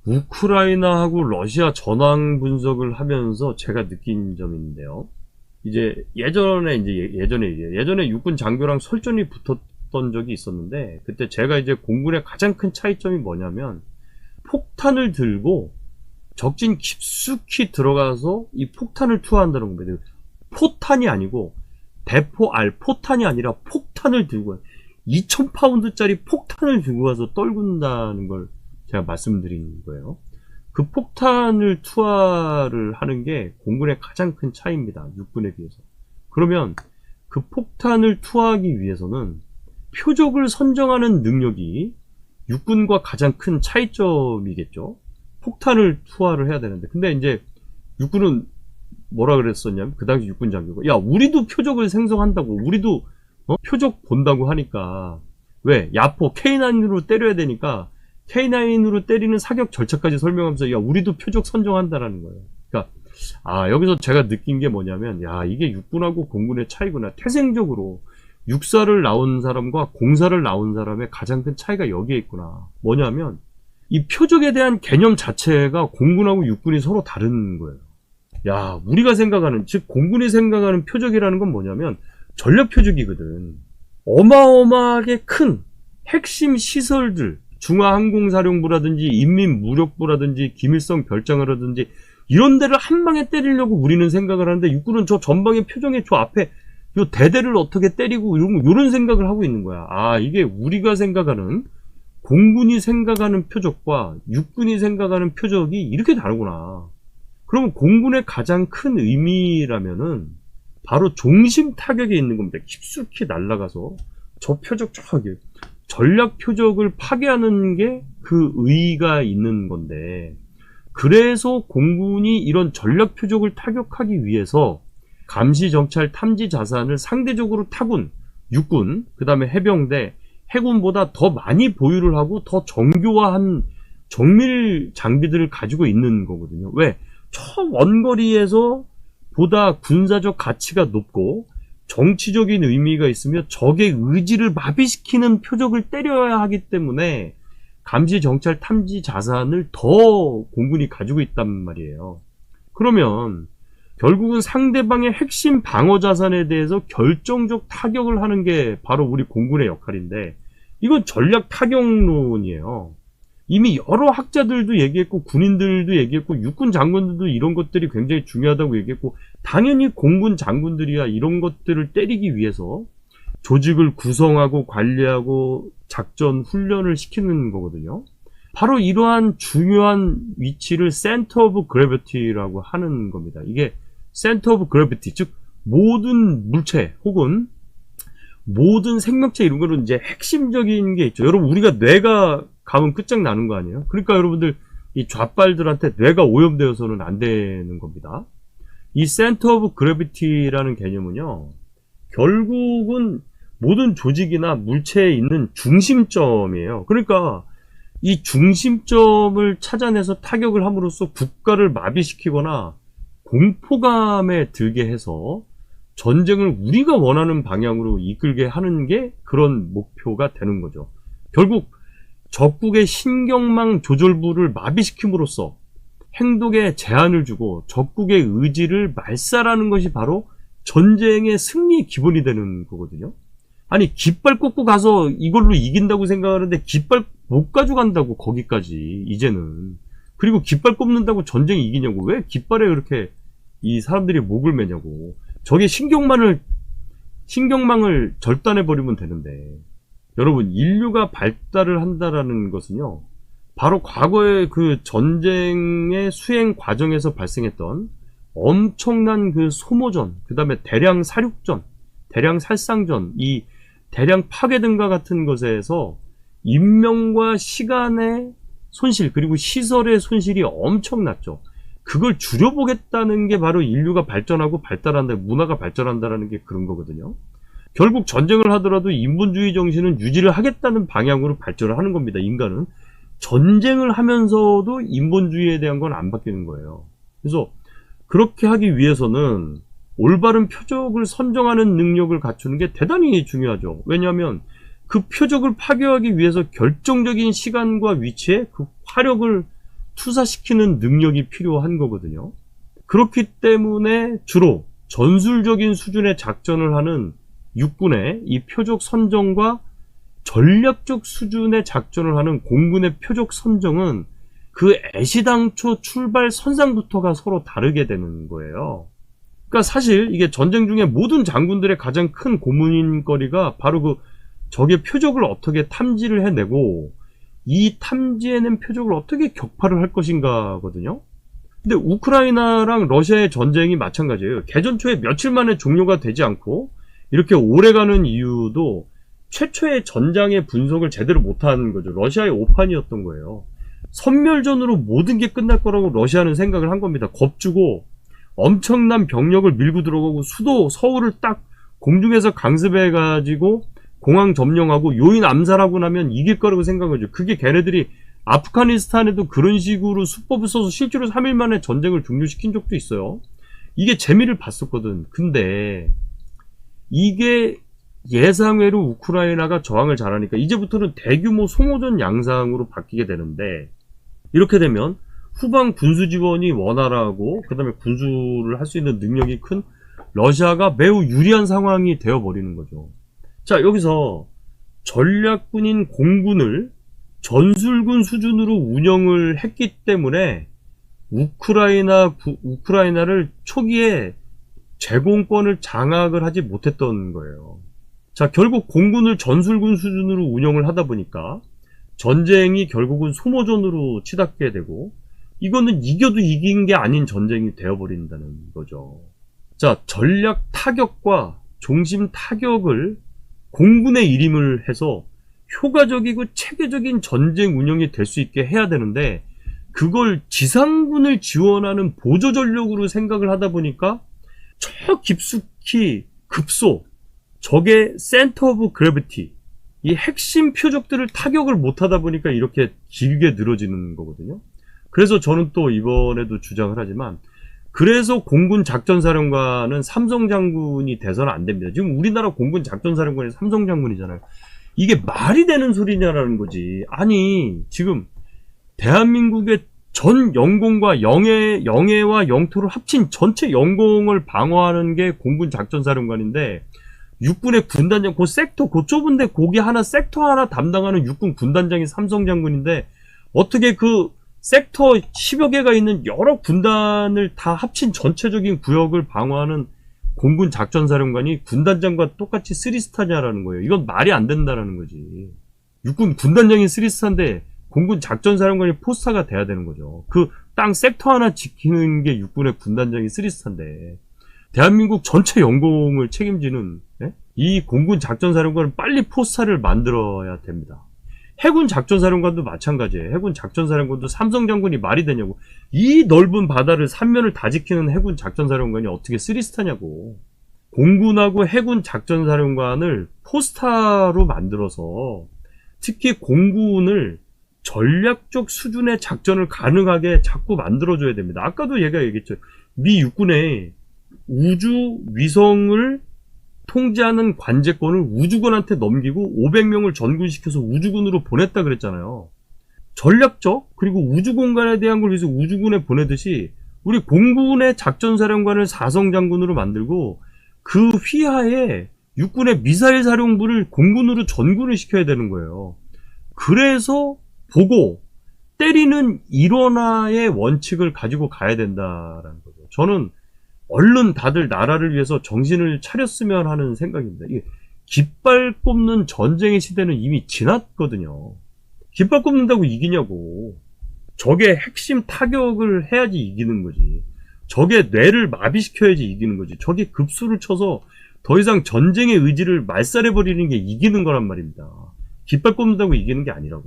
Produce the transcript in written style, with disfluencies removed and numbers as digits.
우크라이나하고 러시아 전황 분석을 하면서 제가 느낀 점이 있는데요. 이제 예전에 육군 장교랑 설전이 붙었던 적이 있었는데, 그때 제가 이제 공군의 가장 큰 차이점이 뭐냐면, 폭탄을 들고 적진 깊숙이 들어가서 이 폭탄을 투하한다는 겁니다. 포탄이 아니고 포탄이 아니라 폭탄을 들고 2000파운드짜리 폭탄을 들고 가서 떨군다는 걸 제가 말씀드린 거예요. 그 폭탄을 투하를 하는 게 공군의 가장 큰 차이입니다. 육군에 비해서. 그러면 그 폭탄을 투하하기 위해서는 표적을 선정하는 능력이 육군과 가장 큰 차이점이겠죠. 폭탄을 투하를 해야 되는데, 근데 이제 육군은 뭐라 그랬었냐면, 그 당시 육군 장교가, 야, 우리도 표적을 생성한다고, 우리도 표적 본다고 하니까, 왜 야포 K9으로 때려야 되니까 K9으로 때리는 사격 절차까지 설명하면서, 야, 우리도 표적 선정한다라는 거예요. 그러니까 여기서 제가 느낀 게 뭐냐면, 야, 이게 육군하고 공군의 차이구나. 태생적으로 육사를 나온 사람과 공사를 나온 사람의 가장 큰 차이가 여기에 있구나. 뭐냐면, 이 표적에 대한 개념 자체가 공군하고 육군이 서로 다른 거예요. 야, 우리가 생각하는, 즉 공군이 생각하는 표적이라는 건 뭐냐면 전략 표적이거든. 어마어마하게 큰 핵심 시설들, 중화항공사령부라든지 인민무력부라든지 기밀성 별장이라든지 이런 데를 한 방에 때리려고 우리는 생각을 하는데, 육군은 저 전방의 표정에 저 앞에 요 대대를 어떻게 때리고 이런 생각을 하고 있는 거야. 이게 우리가 생각하는, 공군이 생각하는 표적과 육군이 생각하는 표적이 이렇게 다르구나. 그러면 공군의 가장 큰 의미라면은 바로 종심 타격에 있는 겁니다. 깊숙이 날아가서 저 표적 저기 전략 표적을 파괴하는 게 그 의의가 있는 건데, 그래서 공군이 이런 전략 표적을 타격하기 위해서 감시, 정찰, 탐지 자산을 상대적으로 타군, 육군, 그 다음에 해병대, 해군보다 더 많이 보유를 하고 더 정교화한 정밀 장비들을 가지고 있는 거거든요. 왜? 저 원거리에서 보다 군사적 가치가 높고 정치적인 의미가 있으며 적의 의지를 마비시키는 표적을 때려야 하기 때문에 감시, 정찰, 탐지 자산을 더 공군이 가지고 있단 말이에요. 그러면 결국은 상대방의 핵심 방어 자산에 대해서 결정적 타격을 하는 게 바로 우리 공군의 역할인데, 이건 전략 타격론이에요. 이미 여러 학자들도 얘기했고 군인들도 얘기했고 육군 장군들도 이런 것들이 굉장히 중요하다고 얘기했고, 당연히 공군 장군들이야 이런 것들을 때리기 위해서 조직을 구성하고 관리하고 작전 훈련을 시키는 거거든요. 바로 이러한 중요한 위치를 센터 오브 그래비티라고 하는 겁니다. 이게 센터 오브 그래비티, 즉 모든 물체 혹은 모든 생명체 이런 거는 이제 핵심적인 게 있죠. 여러분, 우리가 뇌가 가면 끝장나는 거 아니에요? 그러니까 여러분들 이 좌빨들한테 뇌가 오염되어서는 안 되는 겁니다. 이 센터 오브 그래비티라는 개념은요, 결국은 모든 조직이나 물체에 있는 중심점이에요. 그러니까 이 중심점을 찾아내서 타격을 함으로써 국가를 마비시키거나 공포감에 들게 해서 전쟁을 우리가 원하는 방향으로 이끌게 하는 게 그런 목표가 되는 거죠. 결국 적국의 신경망 조절부를 마비시킴으로써 행동에 제한을 주고 적국의 의지를 말살하는 것이 바로 전쟁의 승리의 기본이 되는 거거든요. 아니, 깃발 꽂고 가서 이걸로 이긴다고 생각하는데 깃발 못 가져간다고, 거기까지 이제는. 그리고 깃발 꼽는다고 전쟁이 이기냐고. 왜 깃발에 그렇게 이 사람들이 목을 매냐고. 저게 신경망을 절단해버리면 되는데, 여러분, 인류가 발달을 한다라는 것은요, 바로 과거의 그 전쟁의 수행 과정에서 발생했던 엄청난 그 소모전, 그 다음에 대량 사륙전, 대량 살상전, 이 대량 파괴 등과 같은 것에서 인명과 시간의 손실, 그리고 시설의 손실이 엄청났죠. 그걸 줄여보겠다는 게 바로 인류가 발전하고 발달한다, 문화가 발전한다라는 게 그런 거거든요. 결국 전쟁을 하더라도 인본주의 정신은 유지를 하겠다는 방향으로 발전을 하는 겁니다. 인간은 전쟁을 하면서도 인본주의에 대한 건 안 바뀌는 거예요. 그래서 그렇게 하기 위해서는 올바른 표적을 선정하는 능력을 갖추는 게 대단히 중요하죠. 왜냐하면 그 표적을 파괴하기 위해서 결정적인 시간과 위치에 그 화력을 투사시키는 능력이 필요한 거거든요. 그렇기 때문에 주로 전술적인 수준의 작전을 하는 육군의 이 표적 선정과 전략적 수준의 작전을 하는 공군의 표적 선정은 그 애시당초 출발 선상부터가 서로 다르게 되는 거예요. 그러니까 사실 이게 전쟁 중에 모든 장군들의 가장 큰 고민거리가 바로 그 적의 표적을 어떻게 탐지를 해내고 이 탐지해낸 표적을 어떻게 격파를 할 것인가거든요. 근데 우크라이나랑 러시아의 전쟁이 마찬가지예요. 개전 초에 며칠 만에 종료가 되지 않고 이렇게 오래가는 이유도 최초의 전장의 분석을 제대로 못한 거죠. 러시아의 오판이었던 거예요. 선멸전으로 모든 게 끝날 거라고 러시아는 생각을 한 겁니다. 겁주고 엄청난 병력을 밀고 들어가고 수도 서울을 딱 공중에서 강습해가지고 공항 점령하고 요인 암살하고 나면 이길 거라고 생각하죠. 그게 걔네들이 아프가니스탄에도 그런 식으로 수법을 써서 실제로 3일 만에 전쟁을 종료시킨 적도 있어요. 이게 재미를 봤었거든. 근데 이게 예상외로 우크라이나가 저항을 잘하니까 이제부터는 대규모 소모전 양상으로 바뀌게 되는데, 이렇게 되면 후방 군수 지원이 원활하고 그 다음에 군수를 할 수 있는 능력이 큰 러시아가 매우 유리한 상황이 되어버리는 거죠. 자, 여기서 전략군인 공군을 전술군 수준으로 운영을 했기 때문에 우크라이나를 초기에 제공권을 장악을 하지 못했던 거예요. 자, 결국 공군을 전술군 수준으로 운영을 하다 보니까 전쟁이 결국은 소모전으로 치닫게 되고, 이거는 이겨도 이긴 게 아닌 전쟁이 되어버린다는 거죠. 자, 전략 타격과 중심 타격을 공군의 일임을 해서 효과적이고 체계적인 전쟁 운영이 될 수 있게 해야 되는데, 그걸 지상군을 지원하는 보조 전력으로 생각을 하다 보니까 저 깊숙이 급소, 적의 센터 오브 그래비티, 이 핵심 표적들을 타격을 못하다 보니까 이렇게 길게 늘어지는 거거든요. 그래서 저는 또 이번에도 주장을 하지만, 그래서 공군 작전사령관은 삼성 장군이 돼서는 안 됩니다. 지금 우리나라 공군 작전사령관이 삼성 장군이잖아요. 이게 말이 되는 소리냐라는 거지. 아니, 지금 대한민국의 전 영공과 영해와 영토를 합친 전체 영공을 방어하는 게 공군 작전사령관인데, 육군의 군단장, 그 섹터, 그 좁은데 거기 하나, 섹터 하나 담당하는 육군 군단장이 삼성 장군인데, 어떻게 그 섹터 10여 개가 있는 여러 군단을 다 합친 전체적인 구역을 방어하는 공군 작전사령관이 군단장과 똑같이 3스타냐라는 거예요. 이건 말이 안 된다는 거지. 육군 군단장이 3스타인데 공군 작전사령관이 4스타가 돼야 되는 거죠. 그 땅 섹터 하나 지키는 게 육군의 군단장이 3스타인데, 대한민국 전체 영공을 책임지는 이 공군 작전사령관은 빨리 4스타를 만들어야 됩니다. 해군 작전사령관도 마찬가지예요. 해군 작전사령관도 삼성 장군이 말이 되냐고. 이 넓은 바다를 삼면을 다 지키는 해군 작전사령관이 어떻게 3스타냐고. 공군하고 해군 작전사령관을 4스타로 만들어서 특히 공군을 전략적 수준의 작전을 가능하게 자꾸 만들어줘야 됩니다. 아까도 얘가 얘기했죠. 미 육군의 우주 위성을 통제하는 관제권을 우주군한테 넘기고 500명을 전군시켜서 우주군으로 보냈다 그랬잖아요. 전략적, 그리고 우주공간에 대한 걸 위해서 우주군에 보내듯이 우리 공군의 작전사령관을 사성장군으로 만들고 그 휘하에 육군의 미사일 사령부를 공군으로 전군을 시켜야 되는 거예요. 그래서 보고 때리는 일원화의 원칙을 가지고 가야 된다라는 거죠. 저는 얼른 다들 나라를 위해서 정신을 차렸으면 하는 생각입니다. 이게 깃발 꼽는 전쟁의 시대는 이미 지났거든요. 깃발 꼽는다고 이기냐고. 적의 핵심 타격을 해야지 이기는 거지. 적의 뇌를 마비시켜야지 이기는 거지. 적이 급수를 쳐서 더 이상 전쟁의 의지를 말살해버리는 게 이기는 거란 말입니다. 깃발 꼽는다고 이기는 게 아니라고.